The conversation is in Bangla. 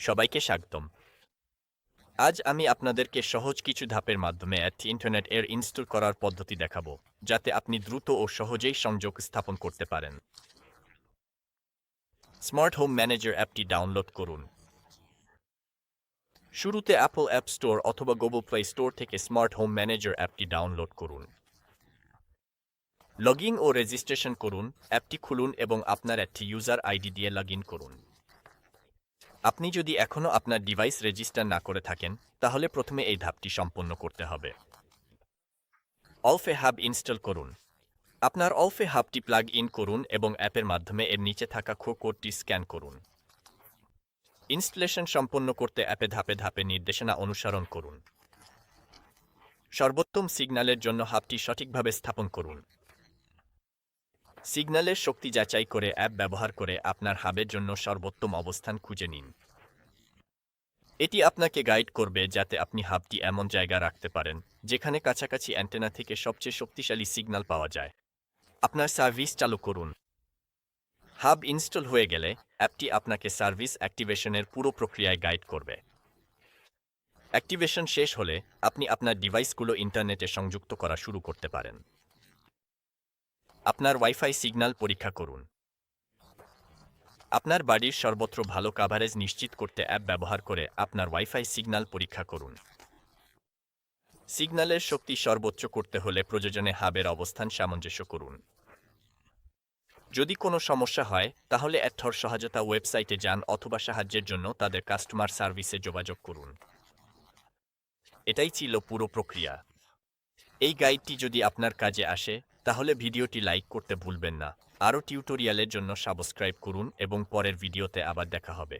সবাইকে স্বাগতম। আজ আমি আপনাদেরকে সহজ কিছু ধাপের মাধ্যমে একটি ইন্টারনেট ইনস্টল করার পদ্ধতি দেখাবো, যাতে আপনি দ্রুত ও সহজেই সংযোগ স্থাপন করতে পারেন। স্মার্ট হোম ম্যানেজার অ্যাপটি ডাউনলোড করুন। শুরুতে অ্যাপল অ্যাপ স্টোর অথবা গুগল প্লে স্টোর থেকে স্মার্ট হোম ম্যানেজার অ্যাপটি ডাউনলোড করুন। লগ ইন ও রেজিস্ট্রেশন করুন। অ্যাপটি খুলুন এবং আপনার একটি ইউজার আইডি দিয়ে লগ ইন করুন। আপনি যদি এখনও আপনার ডিভাইস রেজিস্টার না করে থাকেন, তাহলে প্রথমে এই ধাপটি সম্পন্ন করতে হবে। অলফে হাব ইনস্টল করুন। আপনার অলফে হাবটি প্লাগ ইন করুন এবং অ্যাপের মাধ্যমে এর নিচে থাকা কোডটি স্ক্যান করুন। ইনস্টলেশন সম্পন্ন করতে অ্যাপে ধাপে ধাপে নির্দেশনা অনুসরণ করুন। সর্বোত্তম সিগন্যালের জন্য হাবটি সঠিকভাবে স্থাপন করুন। সিগন্যালের শক্তি যাচাই করে অ্যাপ ব্যবহার করে আপনার হাবের জন্য সর্বোত্তম অবস্থান খুঁজে নিন। এটি আপনাকে গাইড করবে যাতে আপনি হাবটি এমন জায়গায় রাখতে পারেন যেখানে কাছাকাছি অ্যান্টেনা থেকে সবচেয়ে শক্তিশালী সিগন্যাল পাওয়া যায়। আপনার সার্ভিস চালু করুন। হাব ইনস্টল হয়ে গেলে অ্যাপটি আপনাকে সার্ভিস অ্যাক্টিভেশনের পুরো প্রক্রিয়ায় গাইড করবে। অ্যাক্টিভেশন শেষ হলে আপনি আপনার ডিভাইসগুলো ইন্টারনেটে সংযুক্ত করা শুরু করতে পারেন। আপনার ওয়াইফাই সিগন্যাল পরীক্ষা করুন। আপনার বাড়ির সর্বত্র ভালো কাভারেজ নিশ্চিত করতে অ্যাপ ব্যবহার করে আপনার ওয়াইফাই সিগন্যাল পরীক্ষা করুন। সিগন্যালের শক্তি সর্বোচ্চ করতে হলে প্রয়োজনে হাবের অবস্থান সামঞ্জস্য করুন। যদি কোনো সমস্যা হয়, তাহলে অ্যাথর সহায়তা ওয়েবসাইটে যান অথবা সাহায্যের জন্য তাদের কাস্টমার সার্ভিসে যোগাযোগ করুন। এটাই ছিল পুরো প্রক্রিয়া। এই গাইডটি যদি আপনার কাজে আসে, তাহলে ভিডিওটি লাইক করতে ভুলবেন না। আরও টিউটোরিয়ালের জন্য সাবস্ক্রাইব করুন এবং পরের ভিডিওতে আবার দেখা হবে।